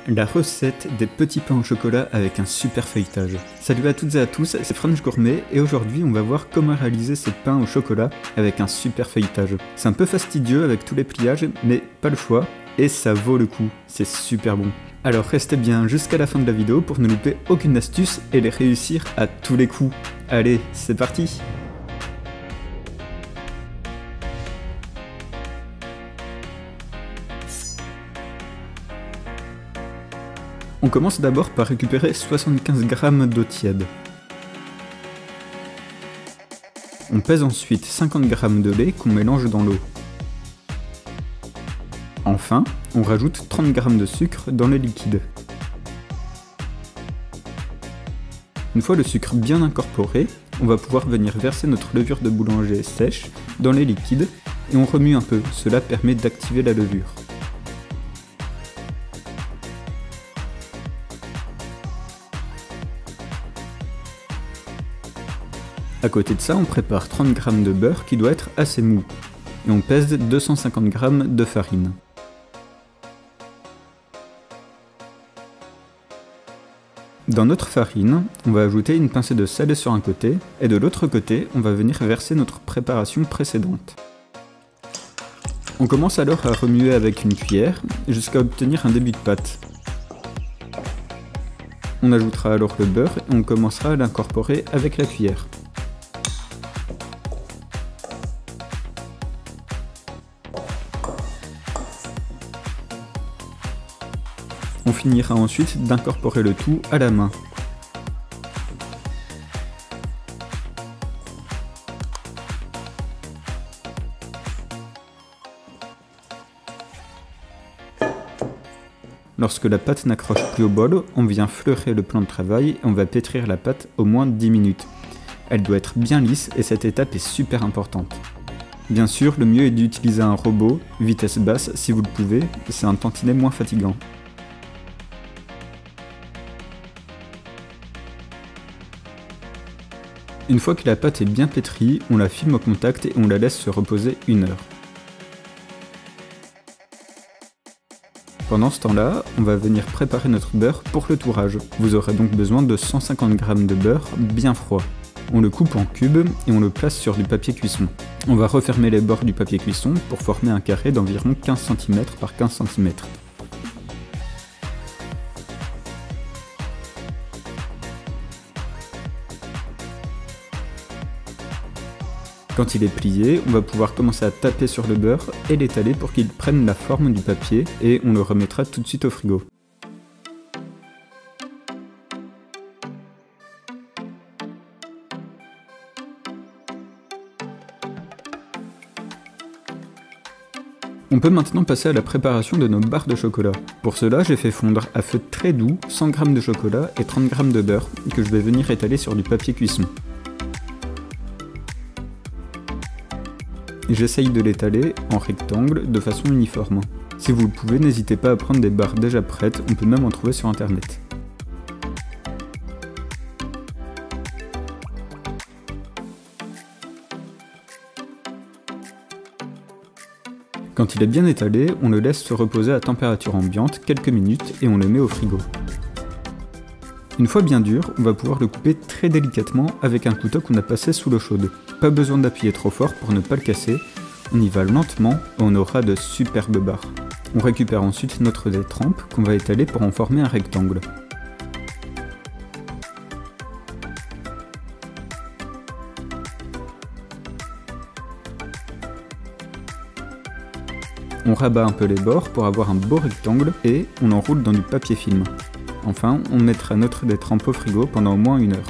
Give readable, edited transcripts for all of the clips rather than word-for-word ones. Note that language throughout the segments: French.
la recette des petits pains au chocolat avec un super feuilletage. Salut à toutes et à tous, c'est French Gourmet et aujourd'hui on va voir comment réaliser ces pains au chocolat avec un super feuilletage. C'est un peu fastidieux avec tous les pliages, mais pas le choix, et ça vaut le coup, c'est super bon. Alors restez bien jusqu'à la fin de la vidéo pour ne louper aucune astuce et les réussir à tous les coups. Allez, c'est parti! On commence d'abord par récupérer 75 g d'eau tiède. On pèse ensuite 50 g de lait qu'on mélange dans l'eau. Enfin, on rajoute 30 g de sucre dans le liquide. Une fois le sucre bien incorporé, on va pouvoir venir verser notre levure de boulanger sèche dans les liquides et on remue un peu, cela permet d'activer la levure. A côté de ça, on prépare 30 g de beurre qui doit être assez mou. Et on pèse 250 g de farine. Dans notre farine, on va ajouter une pincée de sel sur un côté, et de l'autre côté, on va venir verser notre préparation précédente. On commence alors à remuer avec une cuillère, jusqu'à obtenir un début de pâte. On ajoutera alors le beurre et on commencera à l'incorporer avec la cuillère. On finira ensuite d'incorporer le tout à la main. Lorsque la pâte n'accroche plus au bol, on vient fleurer le plan de travail et on va pétrir la pâte au moins 10 minutes. Elle doit être bien lisse et cette étape est super importante. Bien sûr, le mieux est d'utiliser un robot, vitesse basse si vous le pouvez, c'est un tantinet moins fatigant. Une fois que la pâte est bien pétrie, on la filme au contact et on la laisse se reposer 1 heure. Pendant ce temps-là, on va venir préparer notre beurre pour le tourage. Vous aurez donc besoin de 150 g de beurre bien froid. On le coupe en cubes et on le place sur du papier cuisson. On va refermer les bords du papier cuisson pour former un carré d'environ 15 cm par 15 cm. Quand il est plié, on va pouvoir commencer à taper sur le beurre et l'étaler pour qu'il prenne la forme du papier et on le remettra tout de suite au frigo. On peut maintenant passer à la préparation de nos barres de chocolat. Pour cela, j'ai fait fondre à feu très doux 100 g de chocolat et 30 g de beurre que je vais venir étaler sur du papier cuisson. J'essaye de l'étaler en rectangle de façon uniforme. Si vous le pouvez, n'hésitez pas à prendre des barres déjà prêtes, on peut même en trouver sur internet. Quand il est bien étalé, on le laisse se reposer à température ambiante quelques minutes et on le met au frigo. Une fois bien dur, on va pouvoir le couper très délicatement avec un couteau qu'on a passé sous l'eau chaude. Pas besoin d'appuyer trop fort pour ne pas le casser, on y va lentement et on aura de superbes barres. On récupère ensuite notre détrempe qu'on va étaler pour en former un rectangle. On rabat un peu les bords pour avoir un beau rectangle et on enroule dans du papier film. Enfin, on mettra notre détrempe au frigo pendant au moins 1 heure.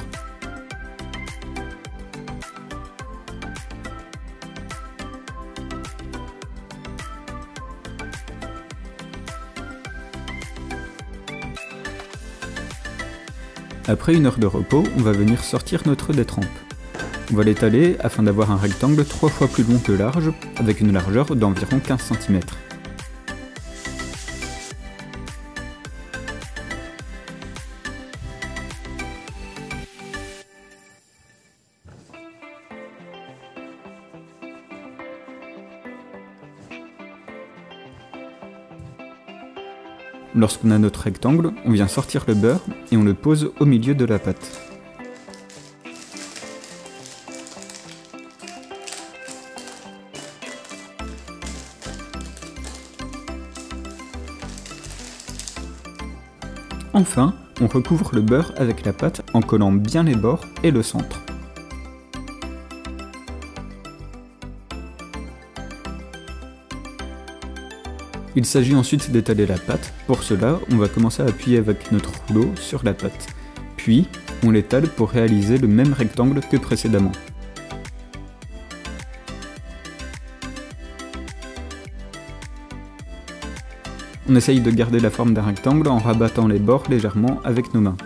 Après 1 heure de repos, on va venir sortir notre détrempe. On va l'étaler afin d'avoir un rectangle 3 fois plus long que large, avec une largeur d'environ 15 cm. Lorsqu'on a notre rectangle, on vient sortir le beurre et on le pose au milieu de la pâte. Enfin, on recouvre le beurre avec la pâte en collant bien les bords et le centre. Il s'agit ensuite d'étaler la pâte. Pour cela, on va commencer à appuyer avec notre rouleau sur la pâte. Puis, on l'étale pour réaliser le même rectangle que précédemment. On essaye de garder la forme d'un rectangle en rabattant les bords légèrement avec nos mains.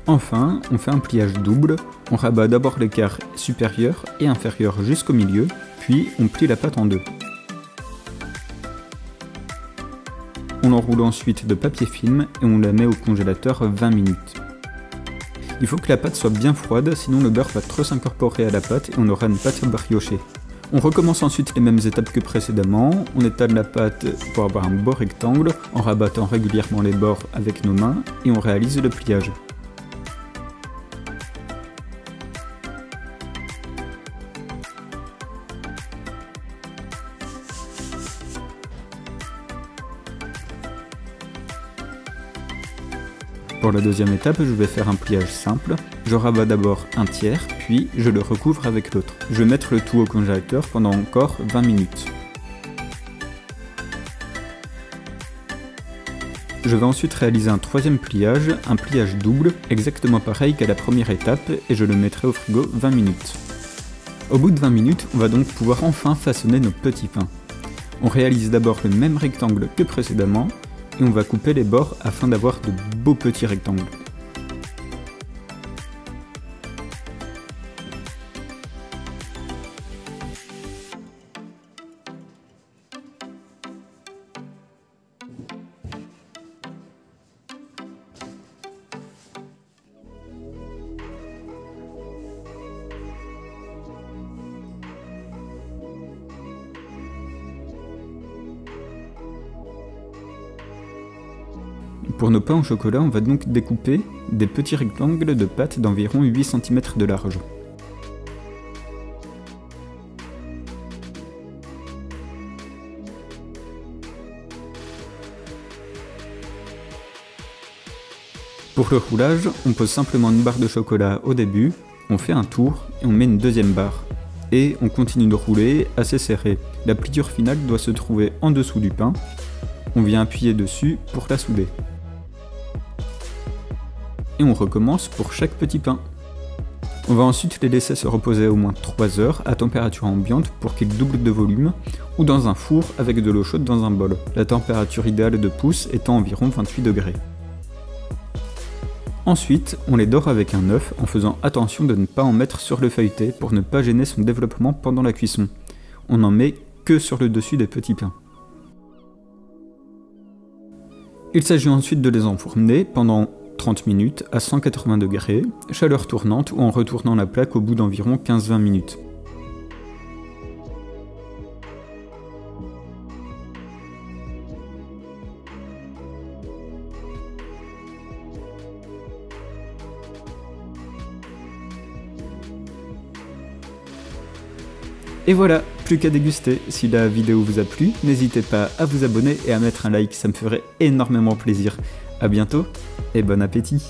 Enfin, on fait un pliage double, on rabat d'abord les quarts supérieur et inférieur jusqu'au milieu, puis on plie la pâte en deux. On l'enroule ensuite de papier film et on la met au congélateur 20 minutes. Il faut que la pâte soit bien froide, sinon le beurre va trop s'incorporer à la pâte et on aura une pâte briochée. On recommence ensuite les mêmes étapes que précédemment, on étale la pâte pour avoir un beau rectangle en rabattant régulièrement les bords avec nos mains et on réalise le pliage. Pour la deuxième étape, je vais faire un pliage simple. Je rabats d'abord un tiers, puis je le recouvre avec l'autre. Je vais mettre le tout au congélateur pendant encore 20 minutes. Je vais ensuite réaliser un troisième pliage, un pliage double, exactement pareil qu'à la première étape, et je le mettrai au frigo 20 minutes. Au bout de 20 minutes, on va donc pouvoir enfin façonner nos petits pains. On réalise d'abord le même rectangle que précédemment, et on va couper les bords afin d'avoir de beaux petits rectangles. Pour nos pains au chocolat, on va donc découper des petits rectangles de pâte d'environ 8 cm de large. Pour le roulage, on pose simplement une barre de chocolat au début, on fait un tour et on met une deuxième barre. Et on continue de rouler assez serré. La pliure finale doit se trouver en dessous du pain. On vient appuyer dessus pour la souder. Et on recommence pour chaque petit pain. On va ensuite les laisser se reposer au moins 3 heures à température ambiante pour qu'ils doublent de volume, ou dans un four avec de l'eau chaude dans un bol, la température idéale de pousse étant environ 28 degrés. Ensuite, on les dore avec un œuf en faisant attention de ne pas en mettre sur le feuilleté pour ne pas gêner son développement pendant la cuisson. On n'en met que sur le dessus des petits pains. Il s'agit ensuite de les enfourner pendant 30 minutes à 180 degrés, chaleur tournante ou en retournant la plaque au bout d'environ 15-20 minutes. Et voilà, plus qu'à déguster. Si la vidéo vous a plu, n'hésitez pas à vous abonner et à mettre un like, ça me ferait énormément plaisir. A bientôt et bon appétit!